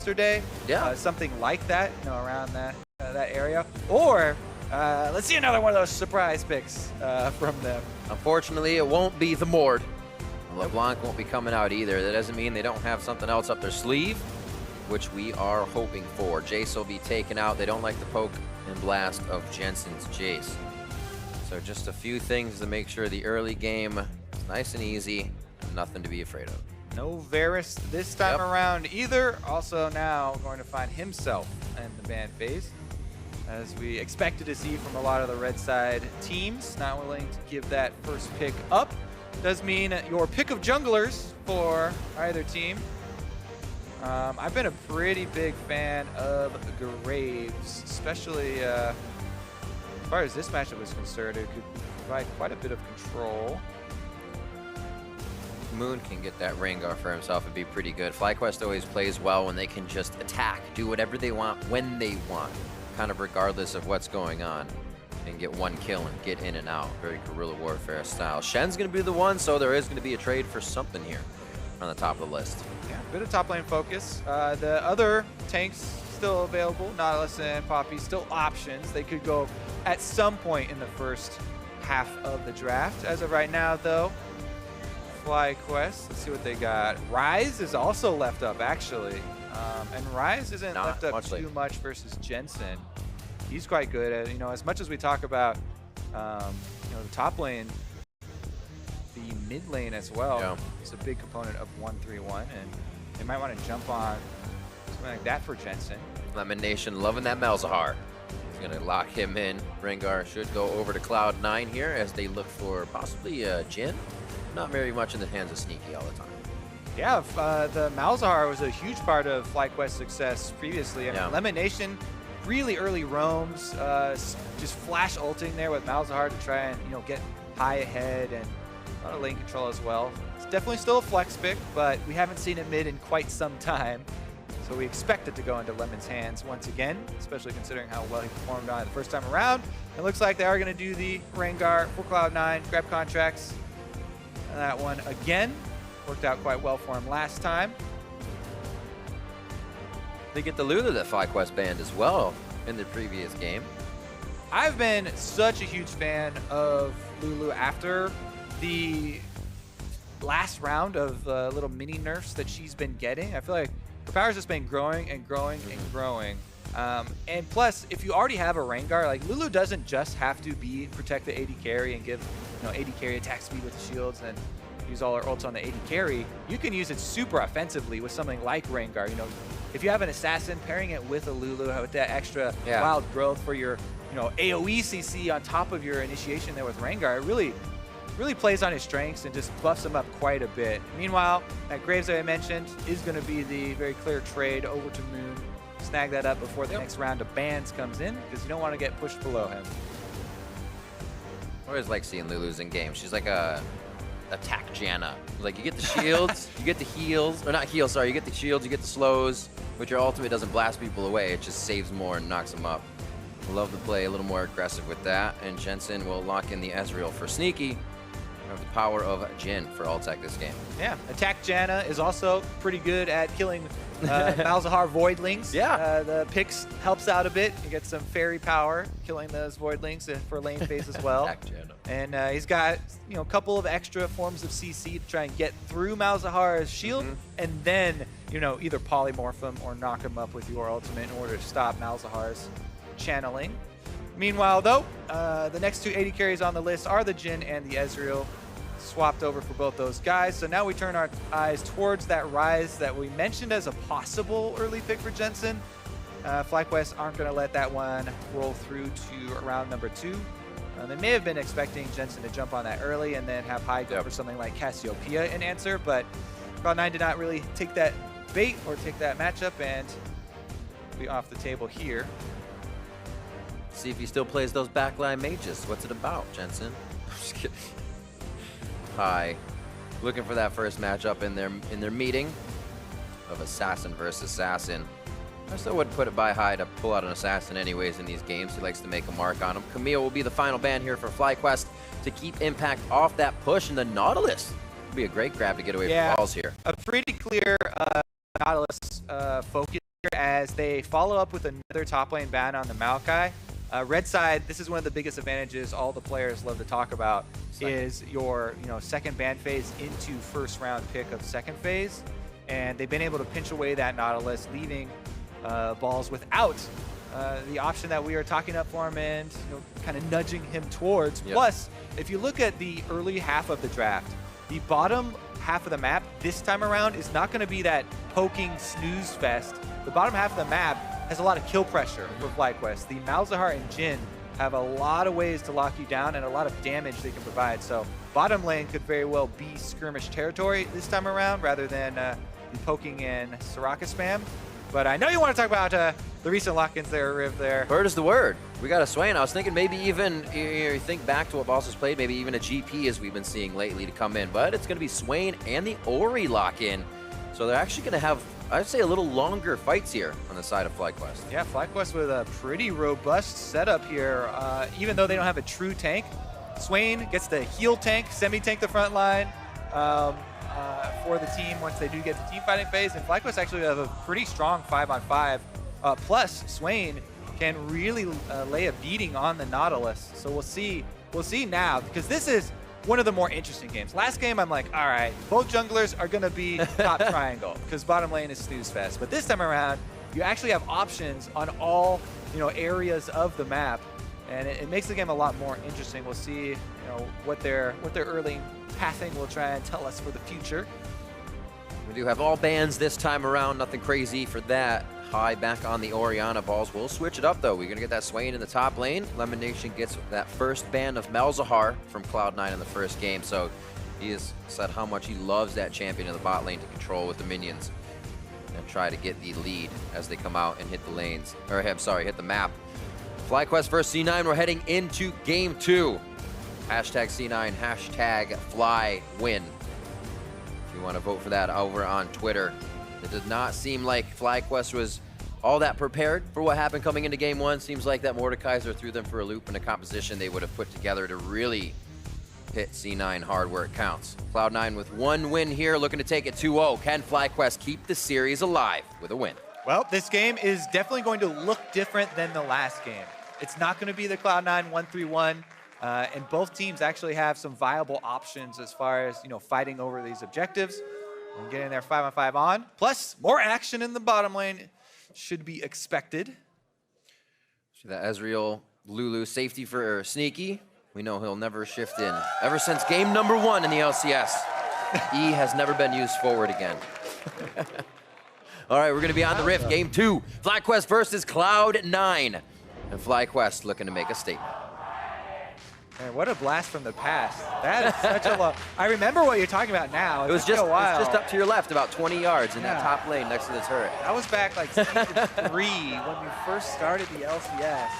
yesterday. Yeah. Something like that, you know, around that area. Or let's see another one of those surprise picks from them. Unfortunately, it won't be the Mord. LeBlanc won't be coming out either. That doesn't mean they don't have something else up their sleeve, which we are hoping for. Jace will be taken out. They don't like the poke and blast of Jensen's Jace. So just a few things to make sure the early game is nice and easy. Nothing to be afraid of. No Varus this time around either. Also now going to find himself in the ban phase, as we expected to see from a lot of the red side teams. Not willing to give that first pick up. Does mean your pick of junglers for either team. I've been a pretty big fan of Graves, especially as far as this matchup is concerned. It could provide quite a bit of control. Moon can get that Rengar for himself and be pretty good. FlyQuest always plays well when they can just attack, do whatever they want, when they want, kind of regardless of what's going on, and get one kill and get in and out. Very guerrilla warfare style. Shen's going to be the one, so there is going to be a trade for something here on the top of the list. Yeah, bit of top lane focus. The other tanks still available. Nautilus and Poppy still options. They could go at some point in the first half of the draft. As of right now, though, FlyQuest, let's see what they got. Rise is also left up, actually. And Rise isn't left up too much versus Jensen. He's quite good at, you know, as much as we talk about, you know, the top lane, the mid lane as well. Yeah. It's a big component of 1-3-1, and they might want to jump on something like that for Jensen. Lemonnation loving that Malzahar. He's going to lock him in. Rengar should go over to Cloud9 here as they look for possibly a Jhin. Not very much in the hands of Sneaky all the time. Yeah, the Malzahar was a huge part of FlyQuest's success previously. I mean, Lemonnation, really early roams, just flash ulting there with Malzahar to try and, you know, get high ahead, and a lot of lane control as well. It's definitely still a flex pick, but we haven't seen it mid in quite some time. So we expect it to go into Lemon's hands once again, especially considering how well he performed on it the first time around. It looks like they are going to do the Rengar for Cloud9, grab Contractz. That one again worked out quite well for him last time. They get the Lulu that FlyQuest banned as well in the previous game. I've been such a huge fan of Lulu after the last round of little mini nerfs that she's been getting. I feel like her power's just been growing and growing and growing. And plus, if you already have a Rengar, like Lulu doesn't just have to protect the AD carry and give, you know, AD carry attack speed with the shields and use all our ults on the AD carry. You can use it super offensively with something like Rengar. You know, if you have an assassin, pairing it with a Lulu with that extra wild growth for your, you know, AoE CC on top of your initiation there with Rengar, it really plays on his strengths and just buffs him up quite a bit. Meanwhile, that Graves that I mentioned is going to be the very clear trade over to Moon. Snag that up before the next round of bans comes in, because you don't want to get pushed below him. I always like seeing Lulu's in game. She's like a attack Janna. Like, you get the shields, you get the heals, or not heals, sorry, you get the shields, you get the slows, but your ultimate doesn't blast people away, it just saves more and knocks them up. Love to play a little more aggressive with that, and Jensen will lock in the Ezreal for Sneaky. Have the power of Jhin for Altec this game. Yeah, attack Janna is also pretty good at killing Malzahar Voidlings. Yeah. The Pix helps out a bit. You get some fairy power killing those Voidlings for lane phase as well. Attack Janna. And he's got, you know, a couple of extra forms of CC to try and get through Malzahar's shield, and then, you know, either polymorph him or knock him up with your ultimate in order to stop Malzahar's channeling. Meanwhile, though, the next two AD carries on the list are the Jhin and the Ezreal. Swapped over for both those guys. So now we turn our eyes towards that Rise that we mentioned as a possible early pick for Jensen. FlyQuest aren't going to let that one roll through to round number 2. They may have been expecting Jensen to jump on that early and then have High go for something like Cassiopeia in answer, but Cloud9 did not really take that bait or take that matchup, and be off the table here. See if he still plays those backline mages. What's it about, Jensen? I'm just kidding. High, looking for that first matchup in their meeting of assassin versus assassin. I still wouldn't put it by High to pull out an assassin anyways in these games. He likes to make a mark on him. Camille will be the final ban here for FlyQuest to keep Impact off that push, and the Nautilus will be a great grab to get away from balls here. A pretty clear Nautilus focus as they follow up with another top lane ban on the Maokai. Red side, this is one of the biggest advantages all the players love to talk about, is your second ban phase into first round pick of second phase. And they've been able to pinch away that Nautilus, leaving balls without the option that we are talking up for him and kind of nudging him towards. Yep. Plus, if you look at the early half of the draft, the bottom half of the map this time around is not going to be that poking snooze fest. The bottom half of the map has a lot of kill pressure for FlyQuest. The Malzahar and Jhin have a lot of ways to lock you down and a lot of damage they can provide. So bottom lane could very well be skirmish territory this time around rather than the poking and Soraka spam. But I know you want to talk about the recent lock-ins there, Riv, there. Word is the word. We got a Swain. I was thinking maybe even, you think back to what Boss has played, maybe even a GP as we've been seeing lately to come in. But it's going to be Swain and the Ori lock-in. So they're actually going to have, I'd say, a little longer fights here on the side of FlyQuest. Yeah, FlyQuest with a pretty robust setup here. Even though they don't have a true tank, Swain gets the heal tank, semi-tank the front line for the team once they do get to team fighting phase. And FlyQuest actually have a pretty strong 5-on-5. Plus, Swain can really lay a beating on the Nautilus. So we'll see now, because this is one of the more interesting games. Last game, I'm like, all right, both junglers are going to be top triangle because bottom lane is snooze fest. But this time around, you actually have options on all areas of the map, and it makes the game a lot more interesting. We'll see what their early pathing will try and tell us for the future. We do have all bans this time around, nothing crazy for that. High back on the Orianna balls. We'll switch it up though. We're gonna get that Swain in the top lane. Lemonnation gets that first ban of Malzahar from Cloud9 in the first game. So he has said how much he loves that champion in the bot lane to control with the minions and try to get the lead as they come out and hit the lanes. Or I'm sorry, hit the map. FlyQuest versus C9. We're heading into game 2. Hashtag C9, hashtag FlyWin. If you want to vote for that over on Twitter. It did not seem like FlyQuest was all that prepared for what happened coming into game 1. Seems like that Mordekaiser threw them for a loop in a composition they would have put together to really hit C9 hard where it counts. Cloud9 with 1 win here, looking to take it 2-0. Can FlyQuest keep the series alive with a win? Well, this game is definitely going to look different than the last game. It's not going to be the Cloud9 1-3-1. And both teams actually have some viable options as far as fighting over these objectives and getting their 5-on-5 on. Plus, more action in the bottom lane should be expected. See that Ezreal, Lulu, safety for Sneaky. We know he'll never shift in. Ever since game number 1 in the LCS, E has never been used forward again. All right, we're gonna be on the Rift, game 2. FlyQuest versus Cloud9. And FlyQuest looking to make a statement. Man, what a blast from the past. That is such a long... I remember what you're talking about now. It was just up to your left, about 20 yards in that top lane next to the turret. That was back like season 3 when we first started the LCS.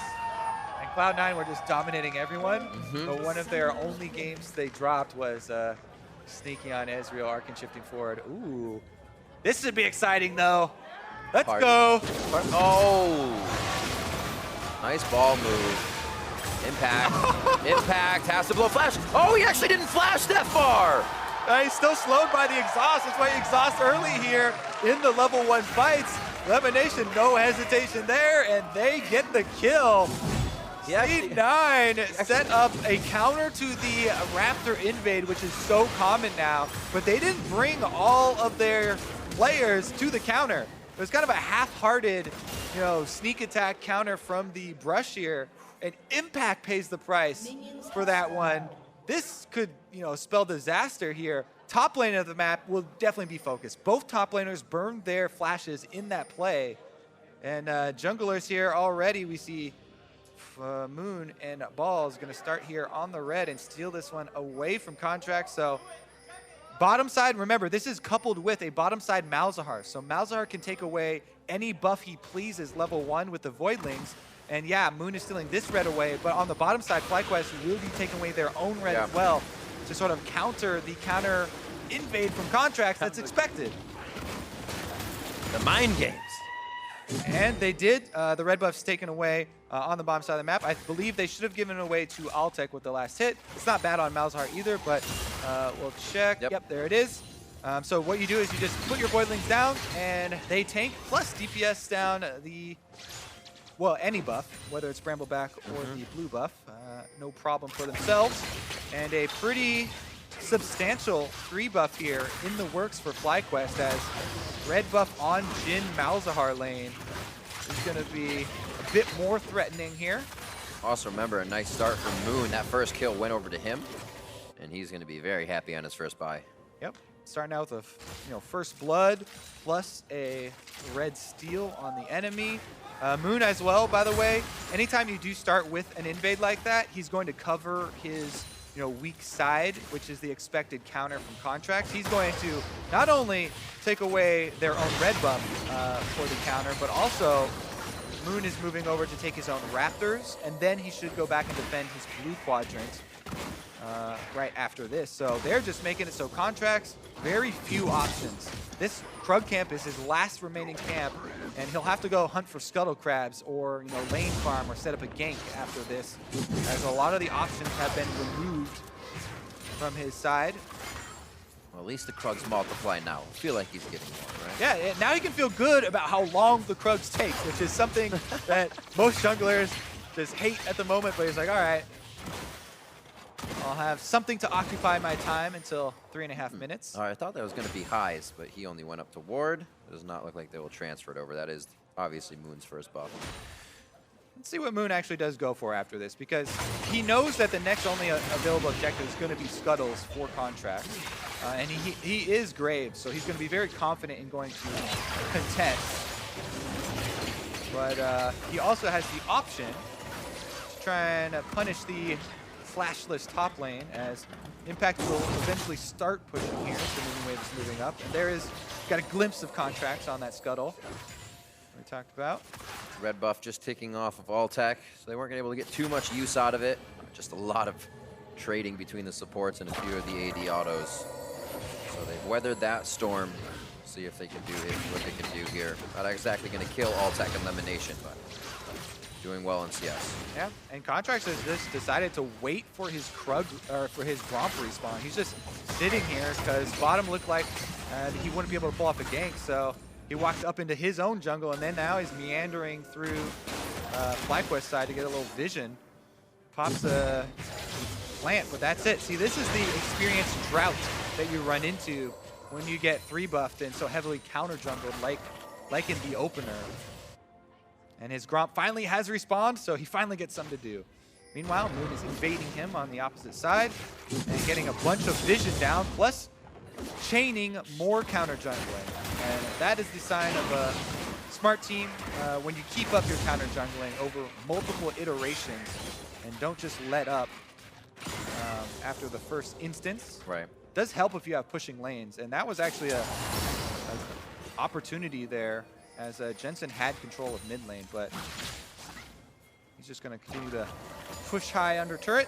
And Cloud9 were just dominating everyone. But one of their only games they dropped was sneaking on Ezreal, arc and shifting forward. Ooh. This should be exciting though. Let's go. Oh. Nice ball move. Impact. Impact has to blow flash. Oh, he actually didn't flash that far. He's still slowed by the exhaust. That's why he exhausts early here in the level 1 fights. Lemonnation, no hesitation there, and they get the kill. C9 set up a counter to the Raptor invade, which is so common now, but they didn't bring all of their players to the counter. It was kind of a half-hearted, sneak attack counter from the Brush here. And Impact pays the price for that one. This could, spell disaster here. Top lane of the map will definitely be focused. Both top laners burned their flashes in that play. And junglers here already, we see Moon and Balls going to start here on the red and steal this one away from Contractz. So bottom side, remember, this is coupled with a bottom side Malzahar. So Malzahar can take away any buff he pleases level 1 with the Voidlings. And yeah, Moon is stealing this red away, but on the bottom side, FlyQuest will be taking away their own red as well to sort of counter the counter invade from Contractz that's expected. The mind games. And they did. The red buff's taken away on the bottom side of the map. I believe they should have given it away to Altec with the last hit. It's not bad on Malzahar either, but we'll check. Yep, there it is. So what you do is you just put your Voidlings down, and they tank, plus DPS down the, well, any buff, whether it's Brambleback or the blue buff. No problem for themselves. And a pretty substantial 3 buff here in the works for FlyQuest, as red buff on Jhin Malzahar lane is going to be a bit more threatening here. Also remember, a nice start from Moon. That first kill went over to him, and he's going to be very happy on his first buy. Yep, starting out with a first blood plus a red steal on the enemy. Moon as well, by the way. Anytime you do start with an invade like that, he's going to cover his weak side, which is the expected counter from Contractz. He's going to not only take away their own red buff for the counter, but also Moon is moving over to take his own Raptors, and then he should go back and defend his blue quadrant right after this. So they're just making it so Contractz, very few options. This Krug camp is his last remaining camp, and he'll have to go hunt for scuttle crabs or lane farm or set up a gank after this, as a lot of the options have been removed from his side. Well, at least the Krugs multiply now. I feel like he's getting more, right? Yeah, now he can feel good about how long the Krugs take, which is something that most junglers just hate at the moment, but he's like, all right, I'll have something to occupy my time until 3.5 minutes. All right, I thought that was going to be highs, but he only went up to ward. It does not look like they will transfer it over. That is obviously Moon's first buff. Let's see what Moon actually does go for after this, because he knows that the next only available objective is going to be scuttles for Contractz. And he is Graves, so he's going to be very confident in going to contest. But he also has the option to try and punish the flashless top lane, as Impact will eventually start pushing here. The Moon wave is moving up, and there is got a glimpse of Contractz on that scuttle we talked about. Red buff just ticking off of Altec, so they weren't able to get too much use out of it. Just a lot of trading between the supports and a few of the AD autos. So they've weathered that storm. See if they can do what they can do here. Not exactly going to kill Altec and Lemonnation, but doing well in CS. Yeah, and Contractz has just decided to wait for his Krug, or for his Gromp respawn. He's just sitting here because bottom looked like he wouldn't be able to pull off a gank, so he walked up into his own jungle, and then now he's meandering through FlyQuest side to get a little vision. Pops a plant, but that's it. See, this is the experience drought that you run into when you get 3-buffed and so heavily counter-jungled like in the opener. And his Gromp finally has respawned, so he finally gets something to do. Meanwhile, Moon is invading him on the opposite side and getting a bunch of vision down, plus chaining more counter-jungling. And that is the sign of a smart team when you keep up your counter-jungling over multiple iterations and don't just let up after the first instance. Right. Does help if you have pushing lanes, and that was actually a opportunity there, as Jensen had control of mid lane, but he's just going to continue to push high under turret.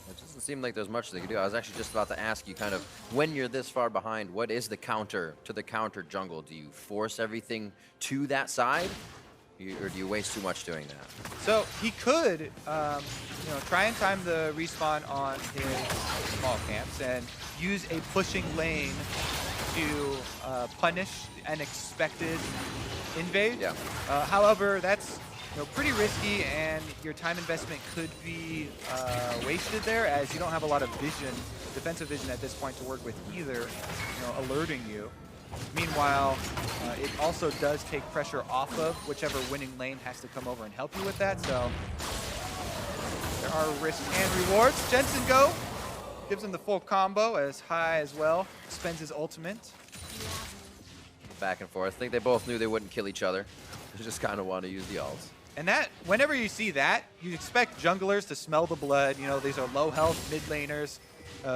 It doesn't seem like there's much they can do. I was actually just about to ask you, kind of, when you're this far behind, what is the counter to the counter jungle? Do you force everything to that side, or do you waste too much doing that? So he could, try and time the respawn on his small camps and use a pushing lane to punish an expected invade. Yeah. However, that's pretty risky, and your time investment could be wasted there, as you don't have a lot of vision, defensive vision at this point to work with either, alerting you. Meanwhile, it also does take pressure off of whichever winning lane has to come over and help you with that, so there are risks and rewards. Jensen gives him the full combo, as high as well, spends his ultimate. Back and forth. I think they both knew they wouldn't kill each other. They just kind of want to use the ults. And that, whenever you see that, you expect junglers to smell the blood. These are low health mid laners.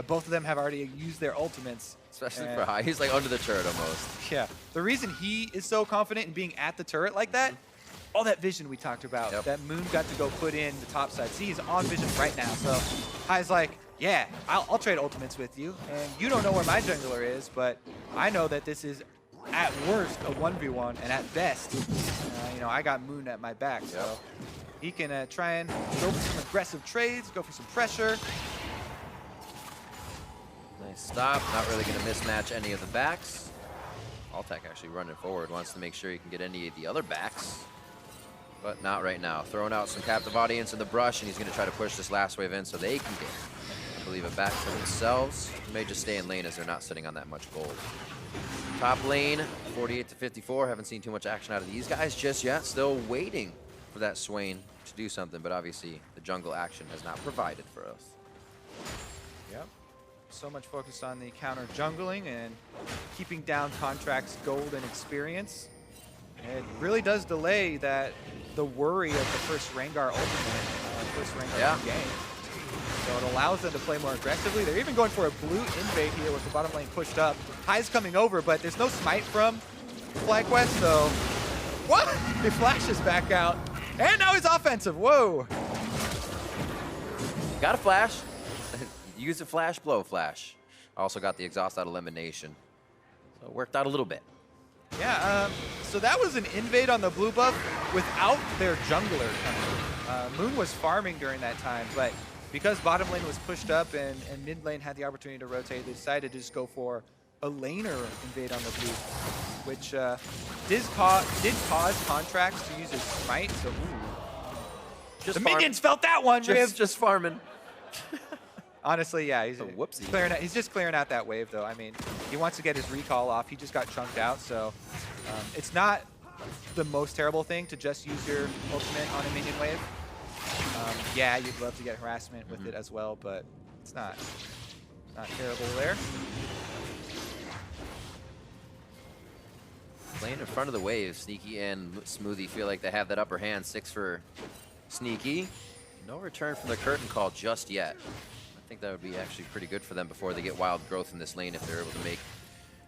Both of them have already used their ultimates. Especially for high. He's like under the turret almost. Yeah. The reason he is so confident in being at the turret like that, all that vision we talked about, that Moon got to go put in the top side. See, he's on vision right now. So High's like, yeah, I'll trade ultimates with you. And you don't know where my jungler is, but I know that this is at worst a 1v1, and at best, I got Moon at my back. So he can try and go for some aggressive trades, go for some pressure. Nice stop. Not really going to mismatch any of the backs. Altec actually running forward, wants to make sure he can get any of the other backs. But not right now. Throwing out some captive audience in the brush, and he's going to try to push this last wave in so they can get, I believe, it back for themselves. May just stay in lane as they're not sitting on that much gold. Top lane, 48 to 54. Haven't seen too much action out of these guys just yet. Still waiting for that Swain to do something, but obviously the jungle action has not provided for us. Yep. So much focused on the counter jungling and keeping down Contractz gold and experience. It really does delay the worry of the first Rengar ultimate, first Rengar game. So it allows them to play more aggressively. They're even going for a blue invade here with the bottom lane pushed up. High's coming over, but there's no smite from FlyQuest, so what? He flashes back out, and now he's offensive. Whoa! Got a flash. Use a flash, blow flash. Also got the exhaust out of Lemonnation. So it worked out a little bit. Yeah, so that was an invade on the blue buff without their jungler coming. Moon was farming during that time, but because bottom lane was pushed up and mid lane had the opportunity to rotate, they decided to just go for a laner invade on the blue, which did cause Contractz to use his smite, so ooh. The minions felt that one, Riv! Just farming. Honestly, yeah, he's whoopsie. He's just clearing out that wave, though. I mean, he wants to get his recall off. He just got chunked out, so it's not the most terrible thing to just use your ultimate on a minion wave. Yeah, you'd love to get harassment with it as well, but it's not terrible there. Playing in front of the wave, Sneaky and Smoothie feel like they have that upper hand. 6 for Sneaky. No return from the curtain call just yet. I think that would be actually pretty good for them before they get wild growth in this lane if they're able to make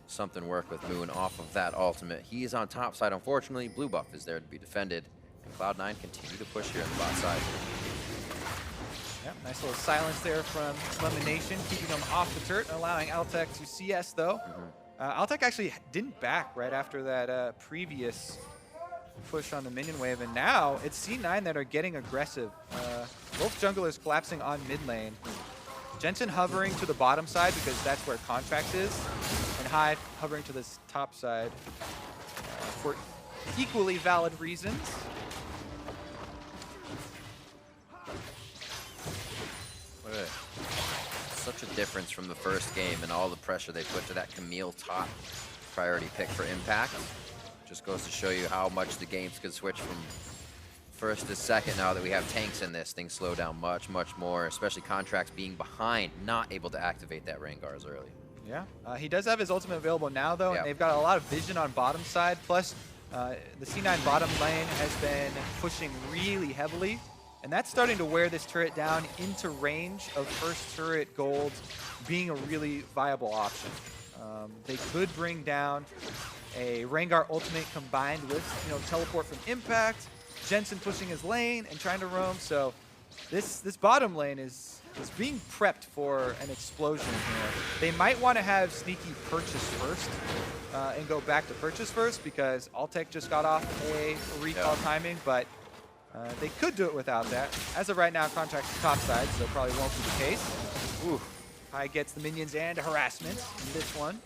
something work with Moon off of that ultimate. He is on top side, unfortunately. Blue buff is there to be defended. And Cloud9 continue to push here on the bot side. Yep, nice little silence there from Lemonnation, keeping them off the turret and allowing Altec to CS, though. Altec actually didn't back right after that previous push on the minion wave, and now it's C9 that are getting aggressive. Both junglers collapsing on mid lane. Jensen hovering to the bottom side because that's where Contractz is, and Hive hovering to this top side for equally valid reasons. Such a difference from the first game and all the pressure they put to that Camille top priority pick for impact. Just goes to show you how much the games could switch from first to second now that we have tanks in this. Things slow down much, much more, especially Contractz being behind, not able to activate that Rengar as early. Yeah, he does have his ultimate available now, though, and they've got a lot of vision on bottom side. Plus, the C9 bottom lane has been pushing really heavily, and that's starting to wear this turret down into range of first turret gold being a really viable option. They could bring down a Rengar ultimate combined with, teleport from impact, Jensen pushing his lane and trying to roam. So this bottom lane is being prepped for an explosion here. They might want to have Sneaky purchase first and go back to purchase first because Altec just got off a recall timing, but they could do it without that. As of right now, Contract's top side, so probably won't be the case. Ooh, High gets the minions and harassment in this one.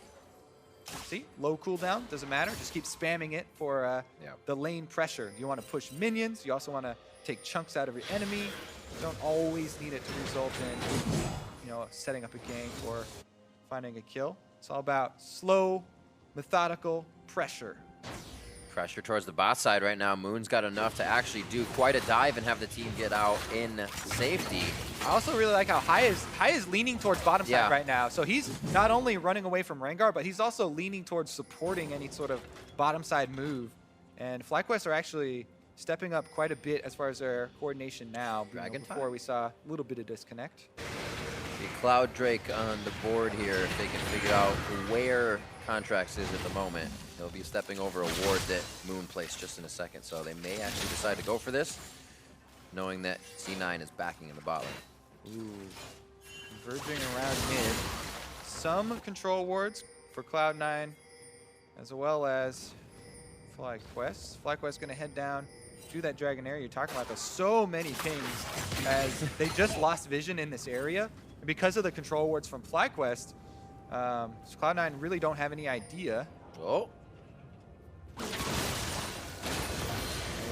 See, low cooldown, doesn't matter. Just keep spamming it for the lane pressure. You want to push minions. You also want to take chunks out of your enemy. You don't always need it to result in, setting up a gank or finding a kill. It's all about slow, methodical pressure. Pressure towards the bot side right now. Moon's got enough to actually do quite a dive and have the team get out in safety. I also really like how High is leaning towards bottom side right now. So he's not only running away from Rengar, but he's also leaning towards supporting any sort of bottom side move. And FlyQuest are actually stepping up quite a bit as far as their coordination now. Before we saw a little bit of disconnect. The Cloud Drake on the board here, if they can figure out where Contractz is at the moment. They'll be stepping over a ward that Moon placed just in a second, so they may actually decide to go for this, knowing that C9 is backing in the bot lane. Ooh, converging around mid. Some control wards for Cloud9, as well as FlyQuest. FlyQuest going to head down to that Dragonair you're talking about. There's so many pings as they just lost vision in this area. And because of the control wards from FlyQuest, So Cloud9 really don't have any idea. Oh. There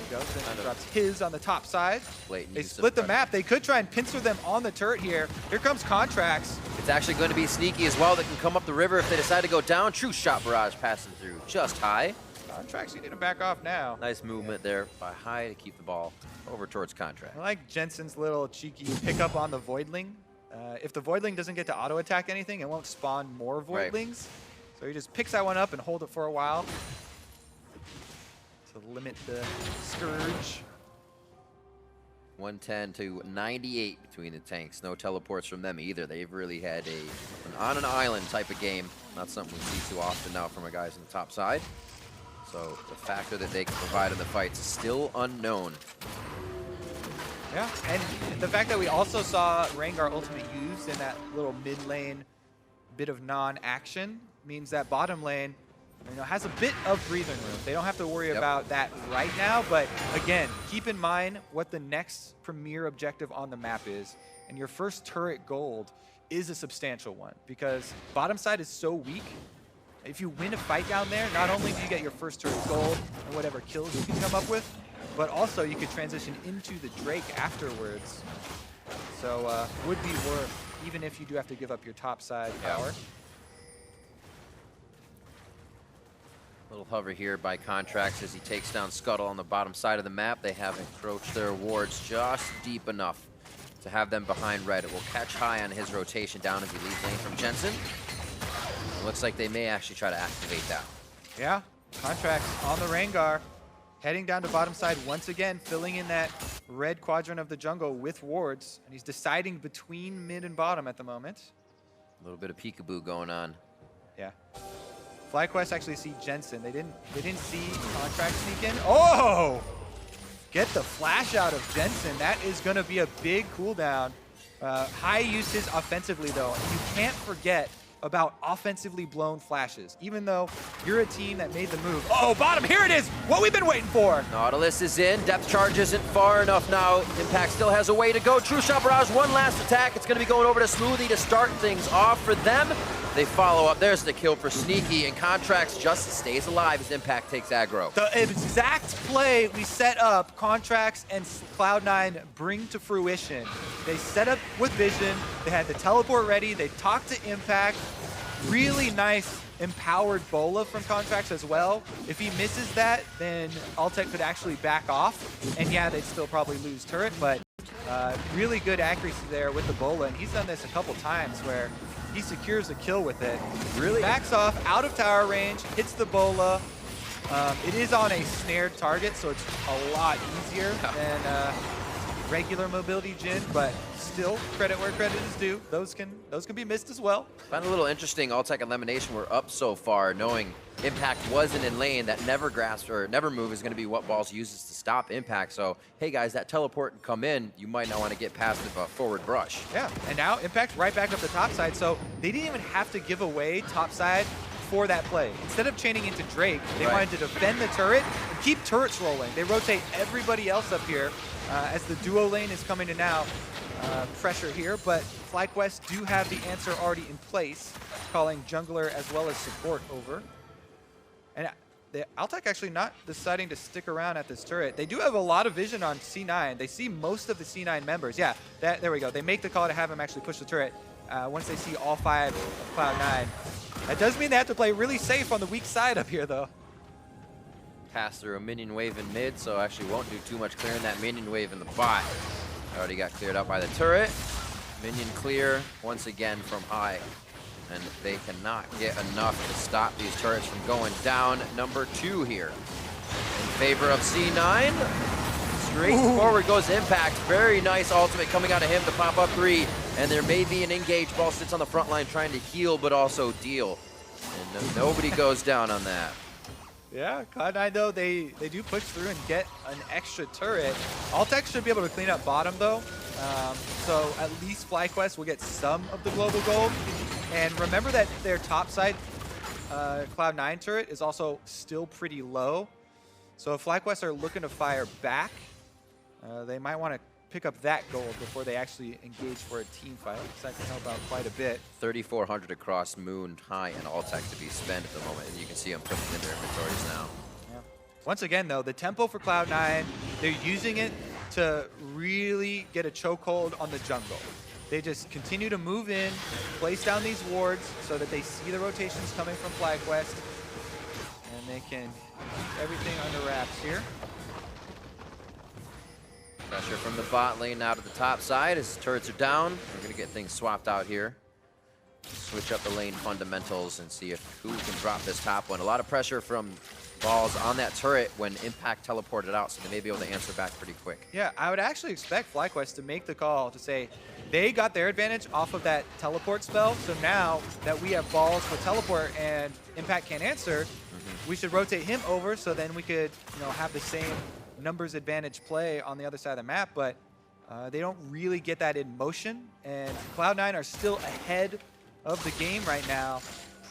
he goes. Then he drops his on the top side. They split the map. They could try and pincer them on the turret here. Here comes Contractz. It's actually going to be sneaky as well. They can come up the river if they decide to go down. True shot barrage passing through just high. Contractz, you need to back off now. Nice movement there by high to keep the ball over towards Contractz. I like Jensen's little cheeky pickup on the Voidling. If the Voidling doesn't get to auto-attack anything, it won't spawn more Voidlings. Right. So he just picks that one up and hold it for a while to limit the Scourge. 110 to 98 between the tanks. No teleports from them either. They've really had an on an island type of game. Not something we see too often now from our guys on the top side. So the factor that they can provide in the fights is still unknown. Yeah, and the fact that we also saw Rengar ultimate used in that little mid lane bit of non-action means that bottom lane, you know, has a bit of breathing room. They don't have to worry about that right now, but again, keep in mind what the next premier objective on the map is, and your first turret gold is a substantial one because bottom side is so weak. If you win a fight down there, not only do you get your first turret gold and whatever kills you can come up with, but also you could transition into the Drake afterwards. So would be worth, even if you do have to give up your top side power. Little hover here by Contractz as he takes down Scuttle on the bottom side of the map. They have encroached their wards just deep enough to have them behind red. It will catch high on his rotation down as he leaves lane from Jensen. It looks like they may actually try to activate that. Yeah, Contractz on the Rengar. Heading down to bottom side once again, filling in that red quadrant of the jungle with wards. And he's deciding between mid and bottom at the moment. A little bit of peekaboo going on. Yeah. FlyQuest actually see Jensen. They didn't see Contractz sneak in. Oh! Get the flash out of Jensen. That is going to be a big cooldown. High usage offensively, though. You can't forget about offensively blown flashes, even though you're a team that made the move. Oh, bottom, here it is! What we've been waiting for! Nautilus is in. Depth charge isn't far enough now. Impact still has a way to go. True shot barrage, one last attack. It's going to be going over to Smoothie to start things off for them. They follow up. There's the kill for Sneaky, and Contractz just stays alive as Impact takes aggro. The exact play we set up, Contractz and Cloud9 bring to fruition. They set up with vision. They had the teleport ready. They talked to Impact. Really nice empowered bola from Contractz as well. If he misses that, then Altec could actually back off. And yeah, they'd still probably lose turret, but really good accuracy there with the bola. And he's done this a couple times where he secures a kill with it. Really backs off, out of tower range, hits the bola. It is on a snared target, so it's a lot easier than regular mobility Jhin, but still, credit where credit is due. Those can be missed as well. Found a little interesting. Altec and Lemonnation were up so far, knowing Impact wasn't in lane. That never grasp or never move is going to be what Balls uses to stop Impact. So, hey guys, that teleport can come in. You might not want to get past the forward brush. Yeah, and now Impact right back up the top side. So they didn't even have to give away top side for that play. Instead of chaining into Drake, they wanted to defend the turret and keep turrets rolling. They rotate everybody else up here as the duo lane is coming to now. Pressure here, but FlyQuest do have the answer already in place, calling jungler as well as support over. And Altec actually not deciding to stick around at this turret. They do have a lot of vision on C9. They see most of the C9 members. Yeah, there we go. They make the call to have him actually push the turret once they see all 5 of Cloud9. That does mean they have to play really safe on the weak side up here, though. Pass through a minion wave in mid, so actually won't do too much clearing that minion wave in the bot. Already got cleared out by the turret. Minion clear once again from high. And they cannot get enough to stop these turrets from going down. Number 2 here in favor of C9. Straight forward goes Impact. Very nice ultimate coming out of him to pop up 3. And there may be an engage. Ball sits on the front line trying to heal but also deal. And nobody goes down on that. Yeah, Cloud9 though, they do push through and get an extra turret. Altec should be able to clean up bottom though. So at least FlyQuest will get some of the global gold. And remember that their top side Cloud9 turret is also still pretty low. So if FlyQuest are looking to fire back, they might want to pick up that gold before they actually engage for a team fight. So that can help out quite a bit. 3,400 across Moon, High, and Altec to be spent at the moment, and you can see them putting in their inventories now. Yeah. Once again, though, the tempo for Cloud9, they're using it to really get a chokehold on the jungle. They just continue to move in, place down these wards so that they see the rotations coming from FlyQuest, and they can keep everything under wraps here. Pressure from the bot lane now to the top side as turrets are down. We're going to get things swapped out here. Switch up the lane fundamentals and see who can drop this top one. A lot of pressure from Balls on that turret when Impact teleported out, so they may be able to answer back pretty quick. Yeah, I would actually expect FlyQuest to make the call to say they got their advantage off of that teleport spell, so now that we have Balls for teleport and Impact can't answer, we should rotate him over so then we could, you know, have the same numbers advantage play on the other side of the map, but they don't really get that in motion, and Cloud9 are still ahead of the game right now,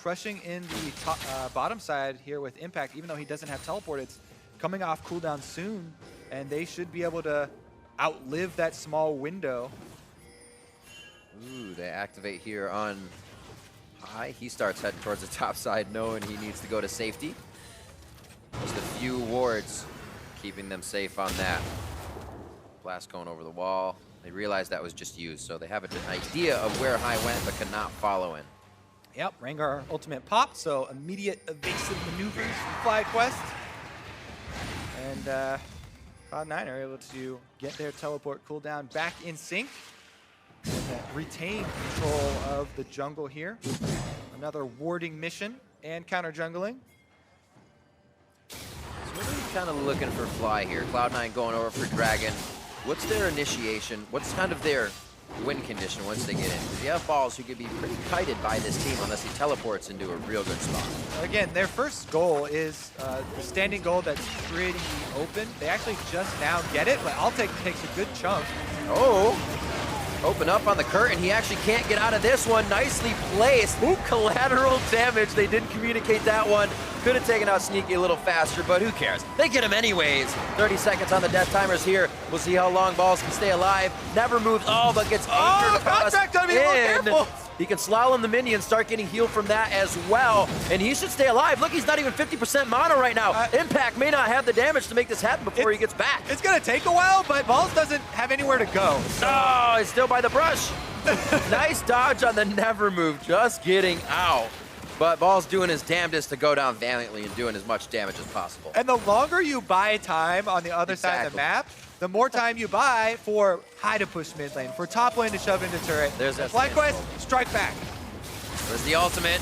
crushing in the top, bottom side here with Impact. Even though he doesn't have teleport, it's coming off cooldown soon, and they should be able to outlive that small window. Ooh, they activate here on High. He starts heading towards the top side, knowing he needs to go to safety. Just a few wards keeping them safe on that. Blast going over the wall. They realized that was just used, so they have an idea of where High went, but could not follow in. Yep, Rengar ultimate pop, so immediate evasive maneuvers from FlyQuest. And Cloud9 are able to get their teleport cooldown back in sync and retain control of the jungle here. Another warding mission and counter jungling. Really kind of looking for Fly here. Cloud9 going over for Dragon. What's their initiation? What's kind of their win condition once they get in? Because you have Balls who could be pretty kited by this team unless he teleports into a real good spot. Again, their first goal is the standing goal that's pretty open. They actually just now get it, but Altec takes a good chunk. Oh! Open up on the curtain. He actually can't get out of this one. Nicely placed. Ooh, collateral damage. They didn't communicate that one. Could have taken out Sneaky a little faster, but who cares? They get him anyways. 30 seconds on the death timers here. We'll see how long Balls can stay alive. Never moves. Oh, but gets anchored across Contractz gotta be a little careful. He can slalom the minions, start getting healed from that as well, and he should stay alive. Look, he's not even 50% mono right now. Impact may not have the damage to make this happen before he gets back. It's gonna take a while, but Balls doesn't have anywhere to go. So. Oh, he's still by the brush. Nice dodge on the never move, just getting out. But Balls doing his damnedest to go down valiantly and doing as much damage as possible. And the longer you buy time on the other side of the map, the more time you buy for High to push mid lane, for top lane to shove into turret. There's that FlyQuest, strike back. There's the ultimate.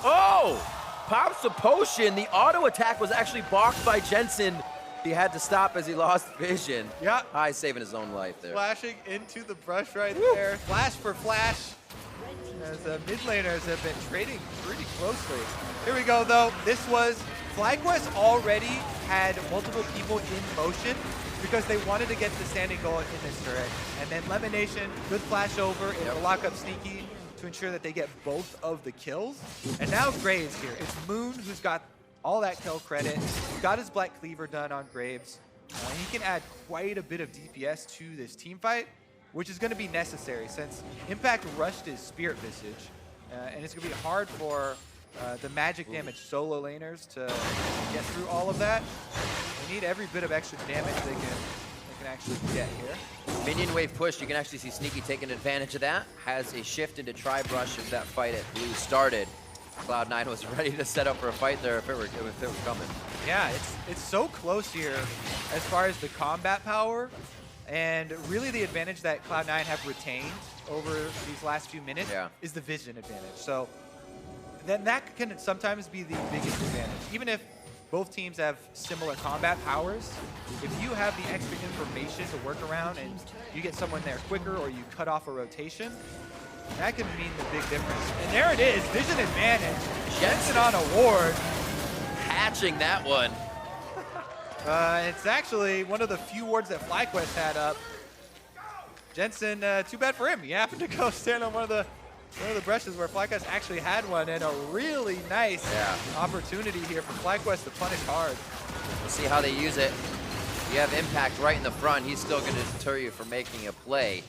Oh! Pops a potion. The auto attack was actually blocked by Jensen. He had to stop as he lost vision. Yeah. High saving his own life there. Flashing into the brush right there. Flash for flash. As the mid laners have been trading pretty closely. Here we go, though. This was FlyQuest already had multiple people in motion because they wanted to get the standing goal in this turret. And then Lemonnation, good flash over. It will lock up Sneaky to ensure that they get both of the kills. And now Graves here. It's Moon who's got all that kill credit. He's got his Black Cleaver done on Graves. He can add quite a bit of DPS to this team fight, which is going to be necessary since Impact rushed his Spirit Visage. And it's going to be hard for the magic damage solo laners to get through all of that. They need every bit of extra damage they can actually get here. Minion wave push, you can actually see Sneaky taking advantage of that. Has a shift into Tri-Brush as that fight at Blue started. Cloud9 was ready to set up for a fight there if it was coming. Yeah, it's so close here as far as the combat power. And really the advantage that Cloud9 have retained over these last few minutes is the vision advantage. So then that can sometimes be the biggest advantage. Even if both teams have similar combat powers, if you have the extra information to work around and you get someone there quicker or you cut off a rotation, that can mean the big difference. And there it is, vision advantage. Jensen on a ward. Hatching that one. It's actually one of the few wards that FlyQuest had up. Jensen, too bad for him. He happened to go stand on one of the brushes where FlyQuest actually had one, and a really nice opportunity here for FlyQuest to punish hard. We'll see how they use it. You have Impact right in the front. He's still going to deter you from making a play.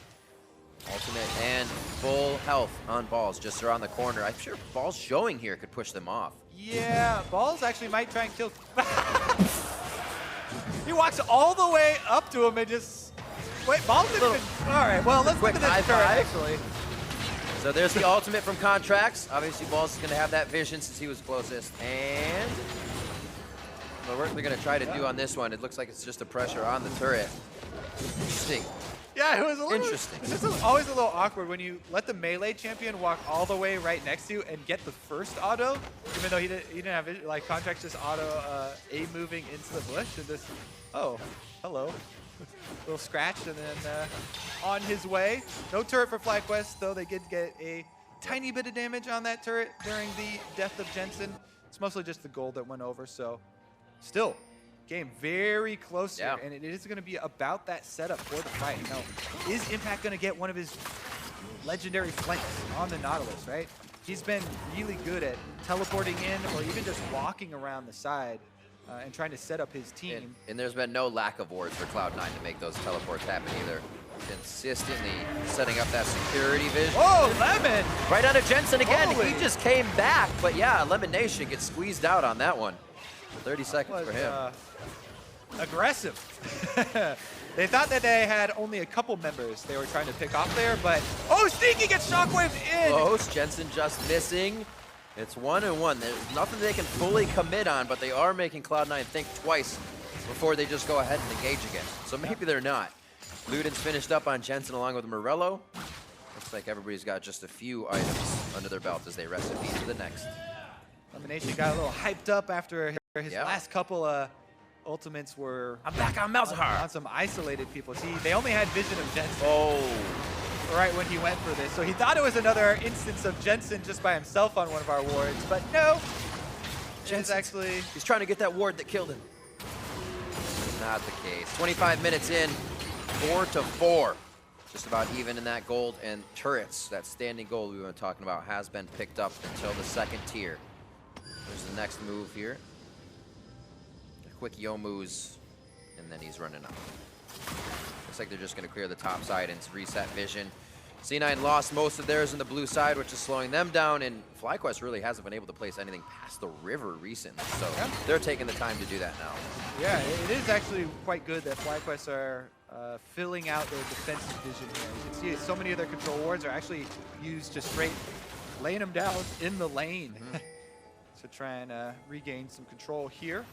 Ultimate and full health on Balls just around the corner. I'm sure Balls showing here could push them off. Yeah, Balls actually might try and kill. He walks all the way up to him and just... Wait, Balls didn't even... All right, well, let's look at this turret, actually. So there's the ultimate from Contractz. Obviously, Balls is going to have that vision since he was closest. And the work they're going to try to do on this one, it looks like it's just a pressure on the turret. Interesting. Yeah, it was a little interesting. It's just always a little awkward when you let the melee champion walk all the way right next to you and get the first auto, even though he didn't have it. Like Contractz just auto A moving into the bush and just, oh, hello. Little scratch and then on his way. No turret for FlyQuest, though they did get a tiny bit of damage on that turret during the death of Jensen. It's mostly just the gold that went over, so still. Game very close here, and it is going to be about that setup for the fight. Now, is Impact going to get one of his legendary flanks on the Nautilus, right? He's been really good at teleporting in or even just walking around the side and trying to set up his team. And there's been no lack of wards for Cloud9 to make those teleports happen either. Consistently setting up that security vision. Oh, Lemon! Right onto Jensen again. Holy. He just came back, but yeah, Lemonnation gets squeezed out on that one. 30 seconds for him. Aggressive. They thought that they had only a couple members they were trying to pick off there, but oh, Sneaky gets shockwaved in. Close, Jensen just missing. It's 1-1. There's nothing they can fully commit on, but they are making Cloud9 think twice before they just go ahead and engage again. So maybe they're not. Luden's finished up on Jensen along with Morello. Looks like everybody's got just a few items under their belt as they recipe to the next. Lemonnation got a little hyped up after his last couple ultimates were... I'm back on Malzahar. On some isolated people. See, they only had vision of Jensen. Oh. Right when he went for this. So he thought it was another instance of Jensen just by himself on one of our wards, but no. Jensen's actually... He's trying to get that ward that killed him. Not the case. 25 minutes in, 4-4. Just about even in that gold, and turrets, that standing gold we were talking about, has been picked up until the second tier. There's the next move here. A quick Yomu's, and then he's running up. Looks like they're just going to clear the top side and reset vision. C9 lost most of theirs in the blue side, which is slowing them down, and FlyQuest really hasn't been able to place anything past the river recently, so they're taking the time to do that now. Yeah, it is actually quite good that FlyQuest are filling out their defensive vision here. You can see so many of their control wards are actually used to straight laying them down in the lane to try and regain some control here.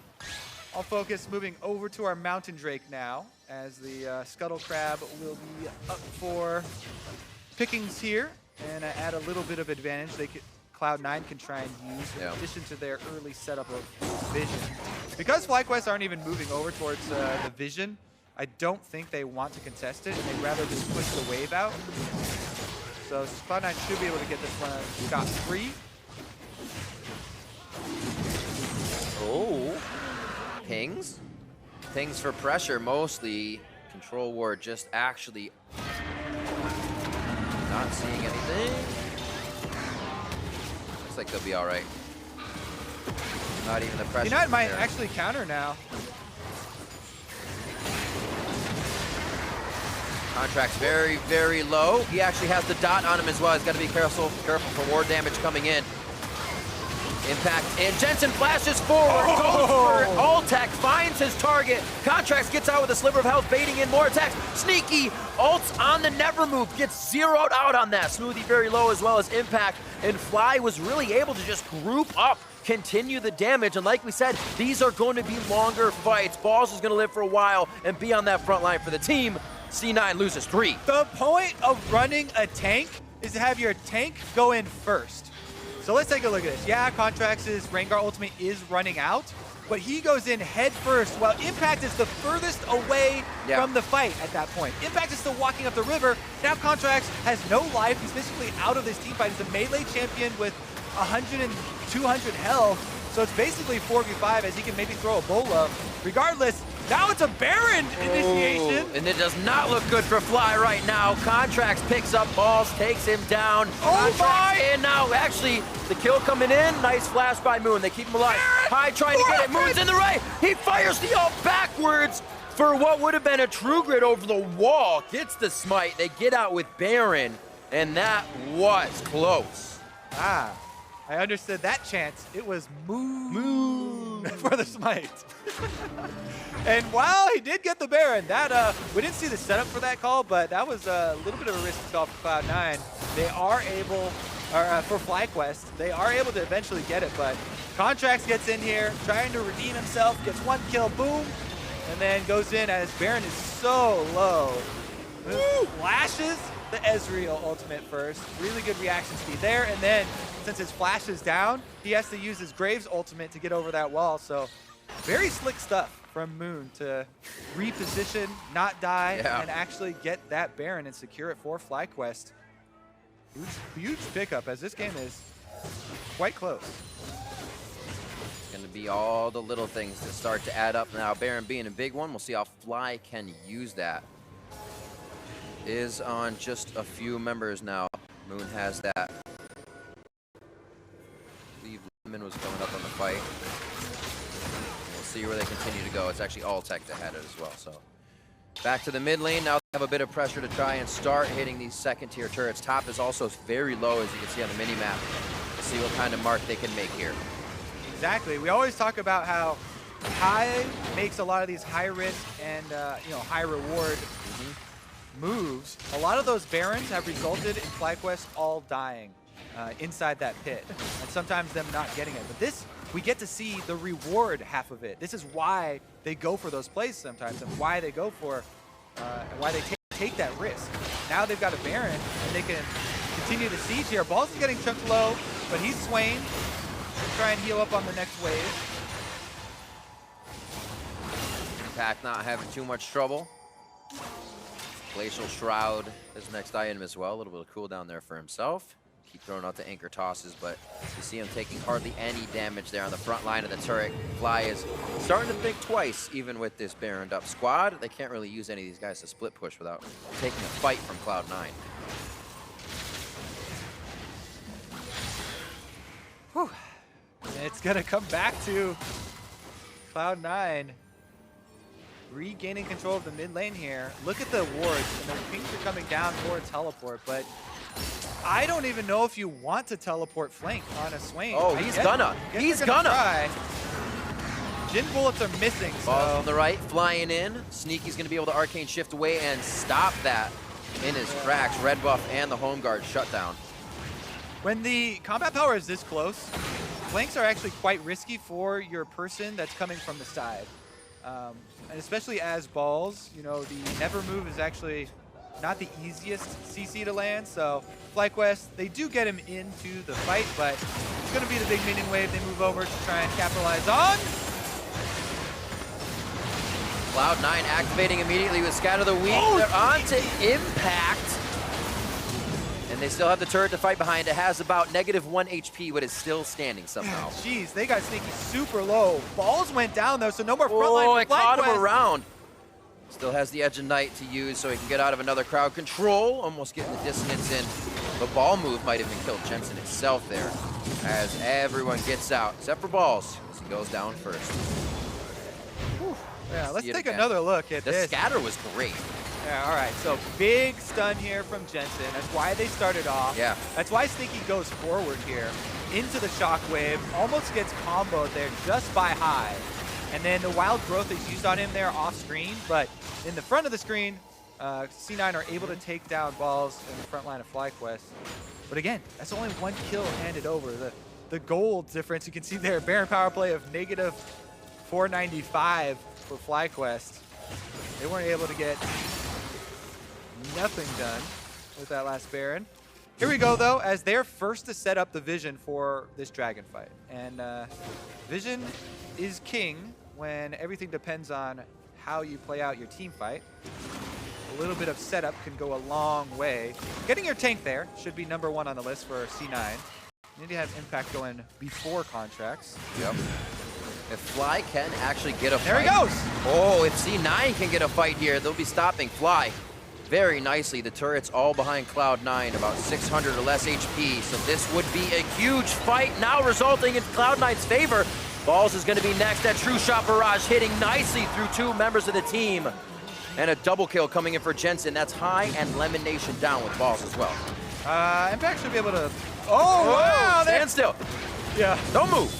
I'll focus moving over to our Mountain Drake now, as the Scuttle Crab will be up for pickings here and add a little bit of advantage they could, Cloud9 can try and use in addition to their early setup of vision. Because FlyQuest aren't even moving over towards the vision, I don't think they want to contest it, and they'd rather just push the wave out. So Cloud9 should be able to get this one scot-free. Oh. Pings. Pings for pressure mostly. Control ward just actually not seeing anything. Looks like they'll be all right. Not even the pressure. United might actually counter now. Contractz very, very low. He actually has the dot on him as well. He's got to be careful for ward damage coming in. Impact, and Jensen flashes forward, goes for Altec, finds his target. Contractz gets out with a sliver of health, baiting in more attacks. Sneaky, ults on the never move, gets zeroed out on that. Smoothie very low as well as Impact, and Fly was really able to just group up, continue the damage, and like we said, these are going to be longer fights. Balls is going to live for a while and be on that front line for the team. C9 loses 3. The point of running a tank is to have your tank go in first. So let's take a look at this. Yeah, Contractz' Rengar ultimate is running out, but he goes in head first while Impact is the furthest away from the fight at that point. Impact is still walking up the river. Now Contractz has no life. He's basically out of this team fight. He's a melee champion with 100 and 200 health. So it's basically 4v5 as he can maybe throw a bola. Regardless, now it's a Baron initiation. And it does not look good for Fly right now. Contractz picks up balls, takes him down. Oh my! And now actually the kill coming in. Nice flash by Moon. They keep him alive. High trying to get it. Moon's in the right. He fires the ult backwards for what would have been a true grid over the wall. Gets the smite. They get out with Baron. And that was close. Ah, I understood that chance. It was Moon for the smite. And while he did get the Baron, that we didn't see the setup for that call, but that was a little bit of a risky call for Cloud9. They are able, or for FlyQuest, they are able to eventually get it, but Contractz gets in here, trying to redeem himself, gets one kill, boom, and then goes in as Baron is so low. Flashes the Ezreal ultimate first. Really good reaction speed there, and then since his flash is down, he has to use his Graves ultimate to get over that wall, so very slick stuff from Moon to reposition, not die, and actually get that Baron and secure it for FlyQuest. Huge pickup as this game is quite close. It's going to be all the little things that start to add up now. Baron being a big one. We'll see how Fly can use that. Is on just a few members now. Moon has that. I believe Lemon was going up on the fight. We'll see where they continue to go. It's actually Altec that had it as well. So back to the mid lane. Now they have a bit of pressure to try and start hitting these second tier turrets. Top is also very low, as you can see on the mini map. We'll see what kind of mark they can make here. Exactly. We always talk about how high makes a lot of these high risk and high reward moves. A lot of those Barons have resulted in FlyQuest all dying inside that pit, and sometimes them not getting it. But this, we get to see the reward half of it. This is why they go for those plays sometimes, and why they go for, why they take that risk. Now they've got a Baron, and they can continue to siege here. Balls is getting chunked low, but he's Swain. Try and heal up on the next wave. Impact not having too much trouble. Glacial Shroud, his next item as well. A little bit of cooldown there for himself. Keep throwing out the anchor tosses, but you see him taking hardly any damage there on the front line of the turret. Fly is starting to think twice, even with this Baroned up squad. They can't really use any of these guys to split push without taking a fight from Cloud9. Whew. It's gonna come back to Cloud9 regaining control of the mid lane here. Look at the wards, and the pinks are coming down for a teleport, but I don't even know if you want to teleport flank on a Swain. Oh, he's gonna. Try. Jhin bullets are missing. Balls on the right, flying in. Sneaky's gonna be able to arcane shift away and stop that in his tracks. Red buff and the home guard shut down. When the combat power is this close, flanks are actually quite risky for your person that's coming from the side. And especially as balls, you know, the never move is actually not the easiest CC to land. So FlyQuest, they do get him into the fight, but it's going to be the big minion wave they move over to try and capitalize on. Cloud9 activating immediately with Scatter the Weak. They're on to Impact. And they still have the turret to fight behind. It has about -1 HP, but is still standing somehow. Jeez, they got Sneaky super low. Balls went down though, so no more frontline. Oh, it caught him around. Still has the Edge of Night to use so he can get out of another crowd control. Almost getting the dissonance in. The ball move might have even killed Jensen itself there, as everyone gets out, except for Balls, as he goes down first. Whew. Yeah, let's take another look at this. The scatter was great. Yeah, all right, so big stun here from Jensen. That's why they started off. Yeah. That's why Sneaky goes forward here into the shockwave, almost gets comboed there just by high. And then the wild growth is used on him there off screen, but in the front of the screen, C9 are able to take down Balls in the front line of FlyQuest. But again, that's only one kill handed over. The gold difference you can see there, Baron power play of -495 for FlyQuest. They weren't able to get nothing done with that last Baron. Here we go though, as they're first to set up the vision for this dragon fight. And vision is king when everything depends on how you play out your team fight. A little bit of setup can go a long way. Getting your tank there should be #1 on the list for C9. need to have Impact going before Contractz. Yep. If Fly can actually get a fight. There he goes! Oh, if C9 can get a fight here, they'll be stopping Fly very nicely. The turret's all behind Cloud9, about 600 or less HP. So this would be a huge fight now, resulting in Cloud9's favor. Balls is going to be next. That True Shot Barrage hitting nicely through 2 members of the team. And a double kill coming in for Jensen. That's High and Lemonnation down with Balls as well. Impact should be able to... Oh, wow! Stand still. Yeah. Don't move.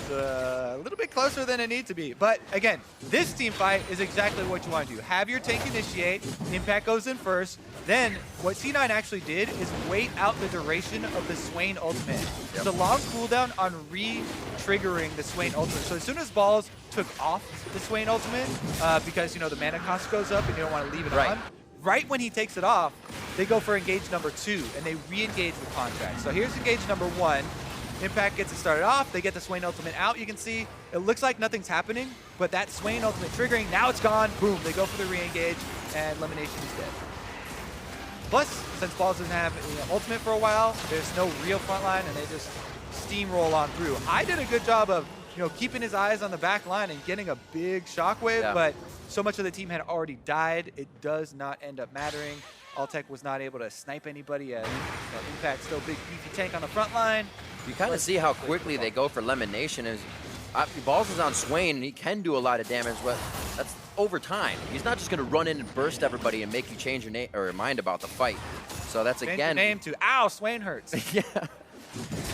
A little bit closer than it needs to be. But again, this team fight is exactly what you want to do. Have your tank initiate, Impact goes in first. Then what C9 actually did is wait out the duration of the Swain ultimate. Yep. It's a long cooldown on re-triggering the Swain ultimate. So as soon as Balls took off the Swain ultimate, because you know the mana cost goes up and you don't want to leave it on, right when he takes it off, they go for engage number 2 and they re-engage with Contractz. So here's engage number 1. Impact gets it started off, they get the Swain ultimate out, you can see it looks like nothing's happening, but that Swain ultimate triggering, now it's gone, boom, they go for the re-engage, and Lemonnation is dead. Plus, since Balls doesn't have ultimate for a while, there's no real front line, and they just steamroll on through. I did a good job of keeping his eyes on the back line and getting a big shockwave, but so much of the team had already died, it does not end up mattering. Altec was not able to snipe anybody as Impact still big beefy tank on the front line. You kind of see how quickly they go for Lemonnation. Balls is on Swain, and he can do a lot of damage, but that's over time. He's not just going to run in and burst everybody and make you change your name or your mind about the fight. So that's Change again. your name to ow, Swain hurts. Yeah.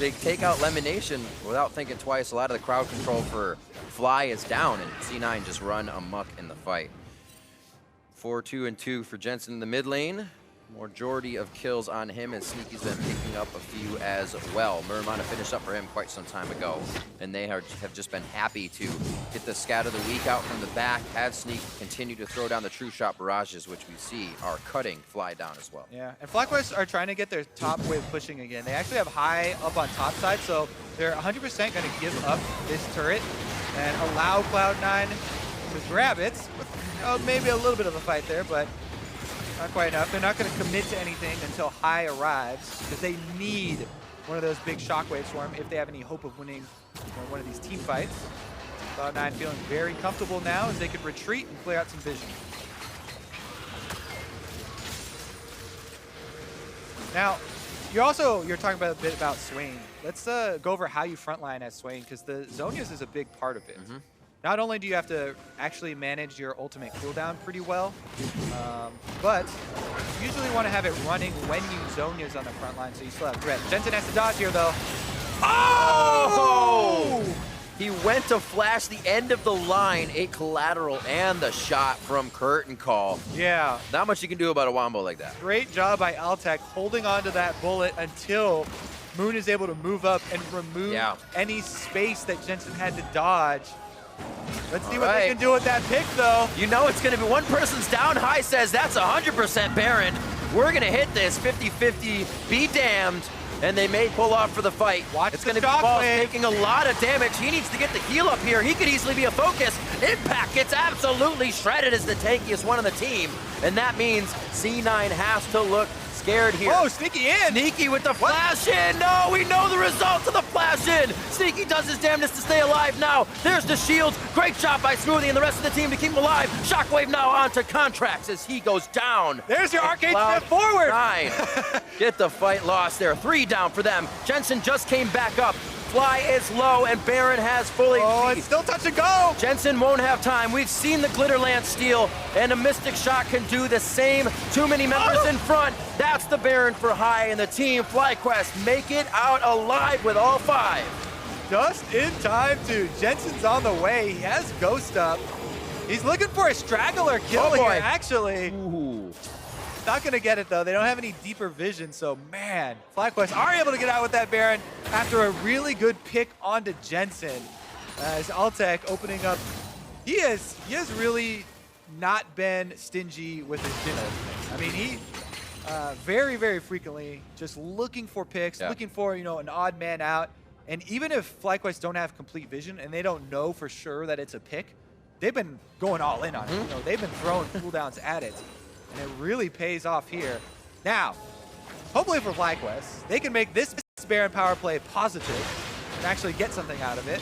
They take out Lemonnation without thinking twice. A lot of the crowd control for Fly is down, and C9 just run amok in the fight. 4-2-2 for Jensen in the mid lane. Majority of kills on him, and Sneaky's been picking up a few as well. Muramana finished up for him quite some time ago, and they have just been happy to get the scat of the week out from the back, have Sneak continue to throw down the True Shot barrages, which we see are cutting Fly down as well. Yeah, and FlyQuest are trying to get their top wave pushing again. They actually have High up on top side, so they're 100% going to give up this turret and allow Cloud9 to grab it. Maybe a little bit of a fight there, but not quite enough. They're not going to commit to anything until High arrives because they need one of those big shockwaves for him if they have any hope of winning one of these team fights. Cloud9 feeling very comfortable now as they could retreat and clear out some vision. Now, you're talking about a bit about Swain. Let's go over how you frontline as Swain because the Zhonya's is a big part of it. Not only do you have to actually manage your ultimate cooldown pretty well, but you usually want to have it running when you Zhonya's on the front line so you still have threat. Jensen has to dodge here though. Oh! He went to flash the end of the line, a collateral, and the shot from Curtain Call. Yeah. Not much you can do about a wombo like that. Great job by Altec holding on to that bullet until Moon is able to move up and remove any space that Jensen had to dodge. Let's see what they can do with that pick, though. You know it's going to be one person's down. High says that's 100% Baron. We're going to hit this 50-50, be damned. And they may pull off for the fight. It's going to be Balls taking a lot of damage. He needs to get the heal up here. He could easily be a focus. Impact gets absolutely shredded as the tankiest one on the team. And that means C9 has to look scared here. Oh, Sneaky in! Sneaky with the flash in! No, we know the results of the flash in! Sneaky does his damnedest to stay alive now. There's the shields. Great job by Smoothie and the rest of the team to keep him alive. Shockwave now onto Contractz as he goes down. There's your arcade step forward! 9. Get the fight lost there. 3 down for them. Jensen just came back up. Fly is low, and Baron has fully. Oh, it's still touch and go! Jensen won't have time. We've seen the Glitterlance steal, and a Mystic Shot can do the same. Too many members in front. That's the Baron for High, and the team FlyQuest make it out alive with all 5. Just in time, too. Jensen's on the way. He has Ghost up. He's looking for a straggler kill here, actually. Ooh. Not going to get it, though. They don't have any deeper vision, so, man. FlyQuest are able to get out with that Baron after a really good pick onto Jensen. As Altec opening up. He has really not been stingy with his Jhin ultimate. I mean, he very, very frequently just looking for picks, looking for, an odd man out. And even if FlyQuest don't have complete vision and they don't know for sure that it's a pick, they've been going all in on it. They've been throwing cooldowns at it. And it really pays off here. Now, hopefully for FlyQuest, they can make this Baron power play positive and actually get something out of it.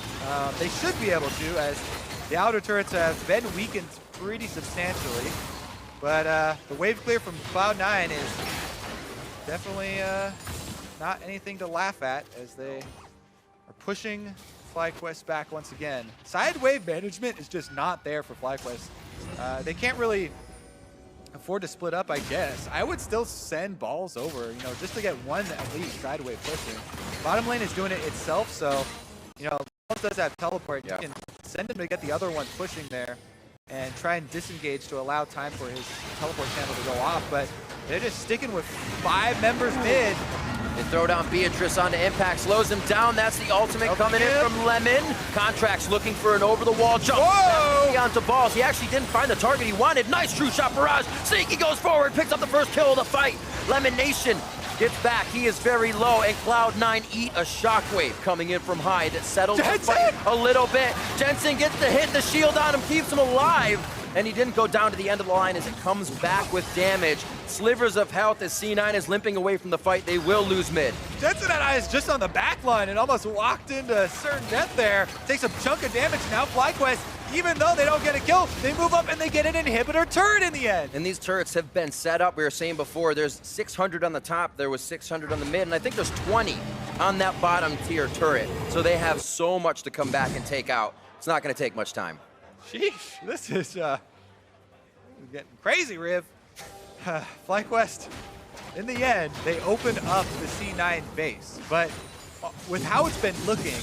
They should be able to, as the outer turrets have been weakened pretty substantially. But the wave clear from Cloud9 is definitely not anything to laugh at, as they are pushing FlyQuest back once again. Side wave management is just not there for FlyQuest. They can't really afford to split up, I guess. I would still send balls over, you know, just to get one at least side wave pushing. Bottom lane is doing it itself, so, you know, Balls does have teleport. You can send him to get the other one pushing there and try and disengage to allow time for his teleport channel to go off, but they're just sticking with 5 members mid. They throw down Beatrice onto Impact, slows him down. That's the ultimate coming in from Lemon. Contractz looking for an over-the-wall jump. Whoa! Onto Balls. He actually didn't find the target he wanted. Nice true shot barrage. Sneaky goes forward, picks up the first kill of the fight. Lemonnation gets back. He is very low, and Cloud9 eat a shockwave coming in from high that settles the fight a little bit. Jensen gets the hit, the shield on him, keeps him alive. And he didn't go down to the end of the line as it comes back with damage. Slivers of health as C9 is limping away from the fight. They will lose mid. Jensen had eyes just on the back line and almost walked into certain death there. Takes a chunk of damage. Now FlyQuest, even though they don't get a kill, they move up and they get an inhibitor turret in the end. And these turrets have been set up. We were saying before, there's 600 on the top, there was 600 on the mid, and I think there's 20 on that bottom tier turret. So they have so much to come back and take out. It's not going to take much time. Sheesh, this is getting crazy, Riv. FlyQuest, in the end, they opened up the C9 base, but with how it's been looking,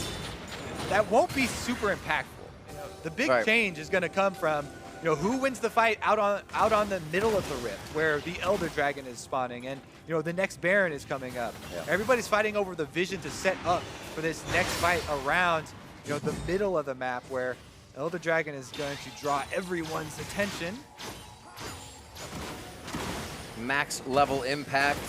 that won't be super impactful. You know, the big change is going to come from, you know, who wins the fight out on the middle of the rift, where the Elder Dragon is spawning, and you know the next Baron is coming up. Yeah. Everybody's fighting over the vision to set up for this next fight around, you know, the middle of the map, where Elder Dragon is going to draw everyone's attention. Max level impact.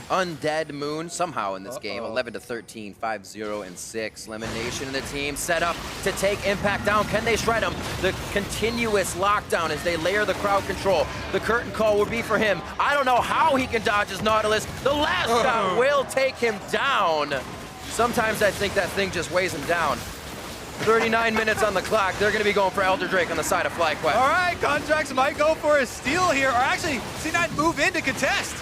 Undead Moon somehow in this game. 11-13, 5-0, and 6. Lemonnation and the team set up to take Impact down. Can they shred him? The continuous lockdown as they layer the crowd control. The curtain call will be for him. I don't know how he can dodge his Nautilus. The last shot will take him down. Sometimes I think that thing just weighs him down. 39 minutes on the clock. They're going to be going for Elder Drake on the side of FlyQuest. All right, Contractz might go for a steal here, or actually C9 move in to contest.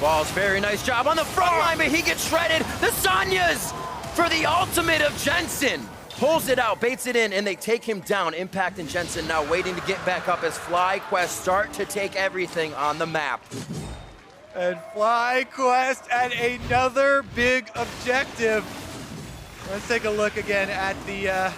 Balls, very nice job on the front line, but he gets shredded. The Sanyas for the ultimate of Jensen. Pulls it out, baits it in, and they take him down. Impact and Jensen now waiting to get back up as FlyQuest start to take everything on the map. And FlyQuest at another big objective. Let's take a look again at the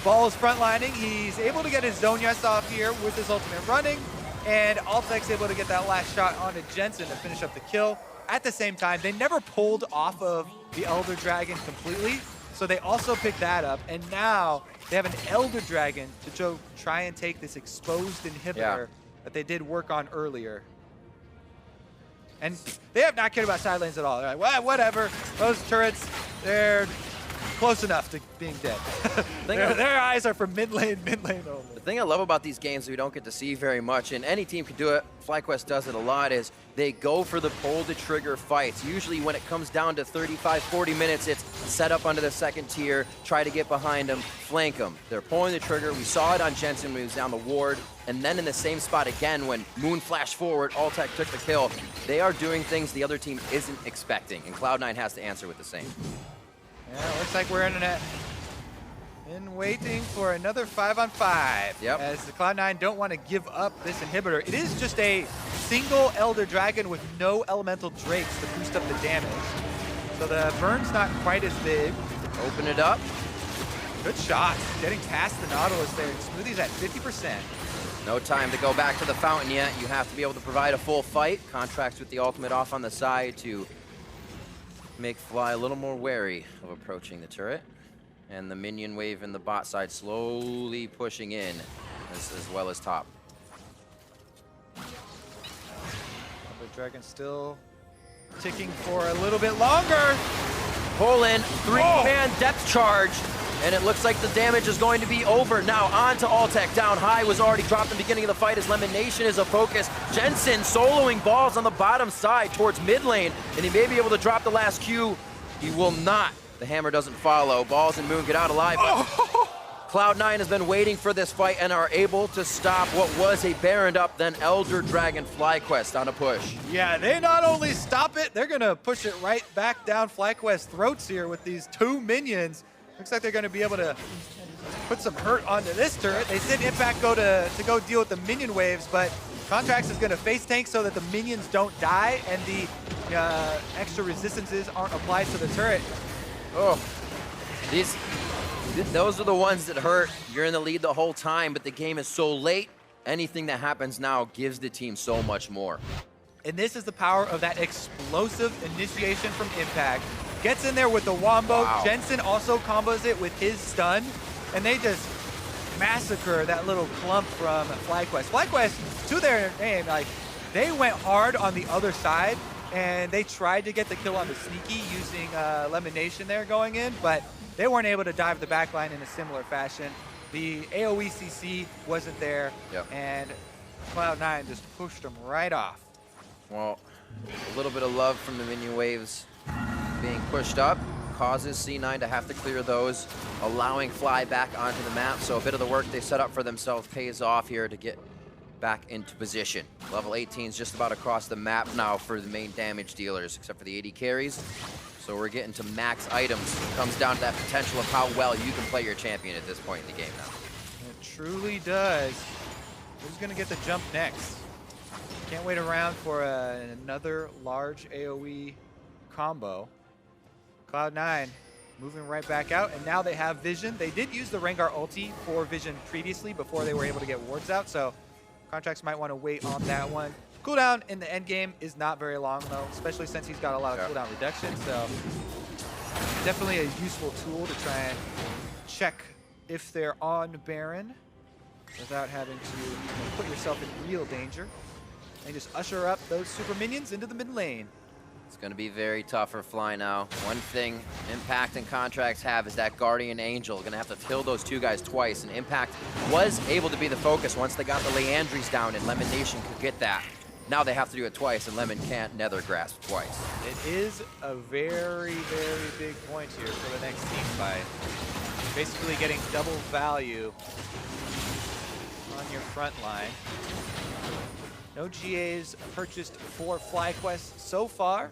Balls frontlining. He's able to get his Zhonya's off here with his ultimate running, and Altec's able to get that last shot onto Jensen to finish up the kill. At the same time, they never pulled off of the Elder Dragon completely, so they also picked that up, and now they have an Elder Dragon to try and take this exposed inhibitor that they did work on earlier. And they have not cared about side lanes at all. They're like, well, whatever, those turrets, they're close enough to being dead. their eyes are for mid lane only. The thing I love about these games that we don't get to see very much, and any team can do it, FlyQuest does it a lot, is they go for the pull to trigger fights. Usually when it comes down to 35, 40 minutes, it's set up under the second tier, try to get behind them, flank them. They're pulling the trigger. We saw it on Jensen when he was down the ward, and then in the same spot again when Moon flashed forward, Altec took the kill. They are doing things the other team isn't expecting, and Cloud9 has to answer with the same. Yeah, looks like we're in waiting for another 5-on-5. Yep. As the Cloud9 don't want to give up this inhibitor. It is just a single Elder Dragon with no elemental drakes to boost up the damage. So the burn's not quite as big. Open it up. Good shot. Getting past the Nautilus there. Smoothie's at 50%. No time to go back to the fountain yet. You have to be able to provide a full fight. Contractz with the ultimate off on the side to make Fly a little more wary of approaching the turret. And the minion wave in the bot side slowly pushing in as well as top. The Dragon still ticking for a little bit longer. Pull in, 3-man depth charge. And it looks like the damage is going to be over. Now on to Altec. Down high was already dropped in the beginning of the fight as Lemonnation is a focus. Jensen soloing balls on the bottom side towards mid lane, and he may be able to drop the last Q. He will not. The hammer doesn't follow. Balls and Moon get out alive. Cloud9 has been waiting for this fight and are able to stop what was a Baroned up, then Elder Dragon FlyQuest on a push. Yeah, they not only stop it, they're going to push it right back down FlyQuest's throats here with these 2 minions. Looks like they're going to be able to put some hurt onto this turret. They did Impact go to go deal with the minion waves, but Contractz is going to face tank so that the minions don't die and the extra resistances aren't applied to the turret. Oh, those are the ones that hurt. You're in the lead the whole time, but the game is so late. Anything that happens now gives the team so much more. And this is the power of that explosive initiation from Impact. Gets in there with the wombo. Wow. Jensen also combos it with his stun, and they just massacre that little clump from FlyQuest. FlyQuest, to their name, like, they went hard on the other side, and they tried to get the kill on the sneaky using Lemonnation there going in, but they weren't able to dive the backline in a similar fashion. The AoE CC wasn't there, and Cloud9 just pushed them right off. Well, a little bit of love from the minion waves being pushed up causes C9 to have to clear those, allowing Fly back onto the map. So a bit of the work they set up for themselves pays off here to get back into position. Level 18 is just about across the map now for the main damage dealers, except for the AD carries. So we're getting to max items. It comes down to that potential of how well you can play your champion at this point in the game now. It truly does. Who's going to get the jump next? Can't wait around for another large AoE combo. Cloud9 moving right back out, and now they have Vision. They did use the Rengar ulti for Vision previously before they were able to get wards out, so Contractz might want to wait on that one. Cooldown in the end game is not very long though, especially since he's got a lot of cooldown reduction, so definitely a useful tool to try and check if they're on Baron without having to put yourself in real danger. And just usher up those super minions into the mid lane. It's going to be very tough for Fly now. One thing Impact and Contractz have is that Guardian Angel. Going to have to kill those 2 guys twice, and Impact was able to be the focus once they got the Leandries down, and Lemonnation could get that. Now they have to do it twice, and Lemon can't nether grasp twice. It is a very, very big point here for the next team fight. Basically getting double value on your front line. No GAs purchased for FlyQuest so far.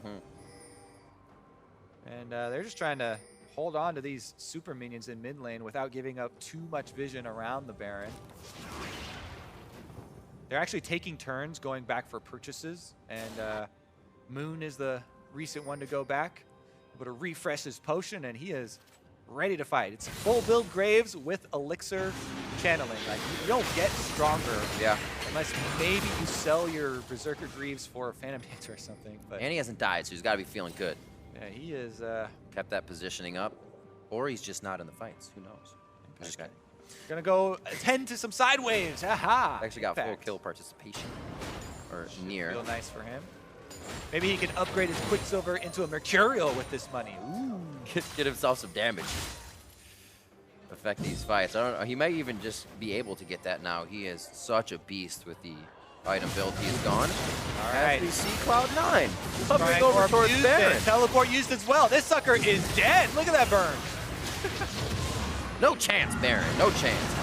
And they're just trying to hold on to these super minions in mid lane without giving up too much vision around the Baron. They're actually taking turns going back for purchases, and Moon is the recent one to go back, able to refresh his potion, and he is ready to fight. It's full build Graves with Elixir channeling. Like, you don't get stronger unless maybe you sell your Berserker Greaves for Phantom Dancer or something. But and he hasn't died, so he's got to be feeling good. Yeah, he is. Kept that positioning up, or he's just not in the fights. Who knows? Just gonna go attend to some side waves. Haha. Actually got full kill participation, or near. Feel nice for him. Maybe he can upgrade his Quicksilver into a Mercurial with this money. Ooh. Get himself some damage. Affect these fights. I don't know. He might even just be able to get that now. He is such a beast with the item build he's gone. All right. As we see Cloud9 hovering over towards Baron. Teleport used as well. This sucker is dead. Look at that burn. No chance, Baron. No chance.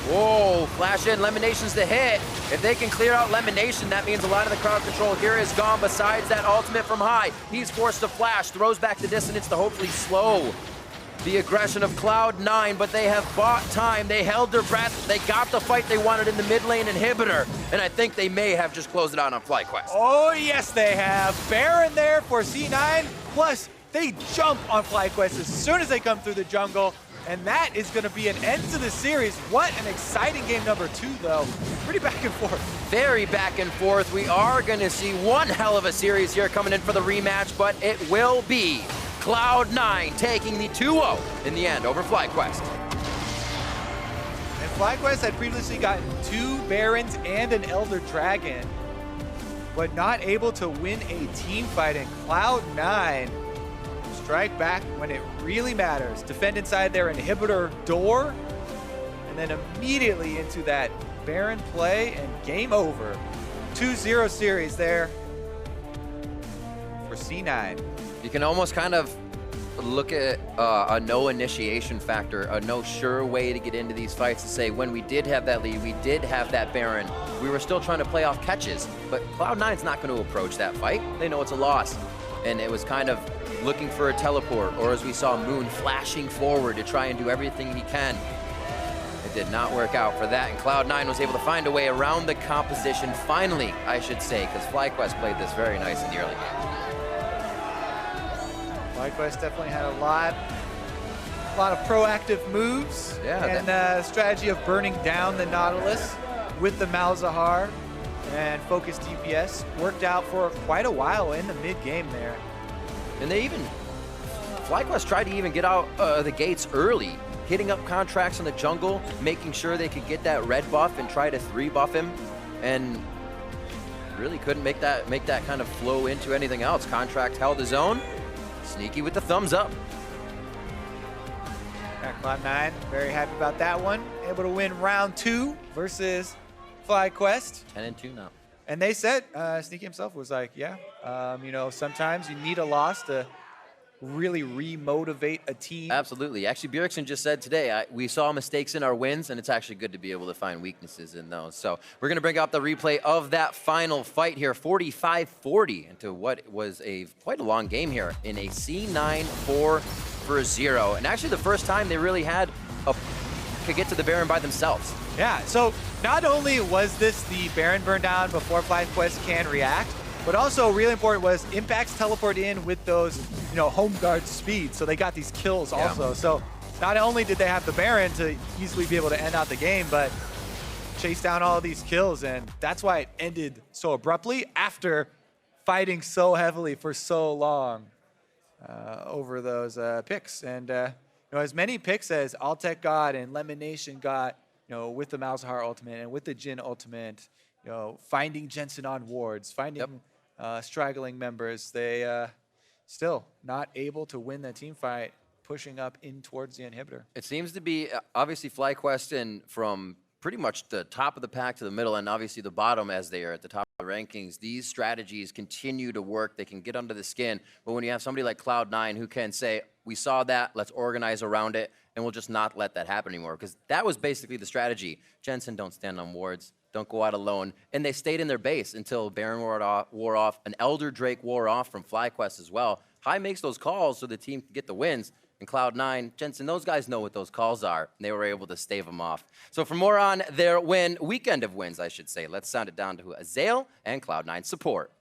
Whoa, flash in. Lemmonnation's the hit. If they can clear out Lemonnation, that means a lot of the crowd control here is gone. Besides that ultimate from high, he's forced to flash, throws back the dissonance to hopefully slow the aggression of Cloud9, but they have bought time. They held their breath. They got the fight they wanted in the mid lane inhibitor, and I think they may have just closed it out on FlyQuest. Oh, yes, they have. Baron there for C9, plus they jump on FlyQuest as soon as they come through the jungle. And that is going to be an end to the series. What an exciting game number 2, though. Pretty back and forth. Very back and forth. We are going to see one hell of a series here coming in for the rematch, but it will be Cloud9 taking the 2-0 in the end over FlyQuest. And FlyQuest had previously gotten 2 Barons and an Elder Dragon, but not able to win a team fight. And Cloud9 strike back when it really matters. Defend inside their inhibitor door, and then immediately into that Baron play, and game over. 2-0 series there for C9. You can almost kind of look at a no initiation factor, a no sure way to get into these fights, to say when we did have that lead, we did have that Baron, we were still trying to play off catches, but Cloud9's not going to approach that fight. They know it's a loss, and it was kind of looking for a teleport, or as we saw Moon flashing forward to try and do everything he can. It did not work out for that, and Cloud9 was able to find a way around the composition, finally, I should say, because FlyQuest played this very nice in the early game. FlyQuest definitely had a lot of proactive moves, and strategy of burning down the Nautilus with the Malzahar and focused DPS worked out for quite a while in the mid game there. And they even, FlyQuest tried to even get out the gates early, hitting up Contractz in the jungle, making sure they could get that red buff and try to 3-buff him, and really couldn't make that kind of flow into anything else. Contractz held his own. Sneaky with the thumbs up. Yeah, Cloud9, very happy about that one. Able to win round 2 versus FlyQuest. 10-2 now. And they said, Sneaky himself was like, yeah, you know, sometimes you need a loss to really re-motivate a team. Absolutely. Actually, Bjergsen just said today, we saw mistakes in our wins, and it's actually good to be able to find weaknesses in those. So we're going to bring up the replay of that final fight here, 45-40, into what was quite a long game here in a C9 4-0. And actually the first time they really could get to the Baron by themselves. Yeah, so not only was this the Baron burn down before FlyQuest can react, but also really important was Impact's teleport in with those, you know, home guard speed. So they got these kills also. Yeah. So not only did they have the Baron to easily be able to end out the game, but chase down all of these kills. And that's why it ended so abruptly after fighting so heavily for so long over those picks. And you know, as many picks as Altec got and Lemonnation got, you know, with the Malzahar ultimate and with the Jhin ultimate, you know, finding Jensen on wards, finding straggling members, they still not able to win the team fight, pushing up in towards the inhibitor. It seems to be, obviously, FlyQuest and from pretty much the top of the pack to the middle, and obviously the bottom as they are at the top of the rankings, these strategies continue to work. They can get under the skin. But when you have somebody like Cloud9 who can say, we saw that, let's organize around it, and we'll just not let that happen anymore. Because that was basically the strategy. Jensen, don't stand on wards. Don't go out alone. And they stayed in their base until Baron wore off. An Elder Drake wore off from FlyQuest as well. High makes those calls so the team can get the wins. And Cloud9, Jensen, those guys know what those calls are. And they were able to stave them off. So for more on their weekend of wins, I should say, let's sound it down to Ezreal and Cloud9 support.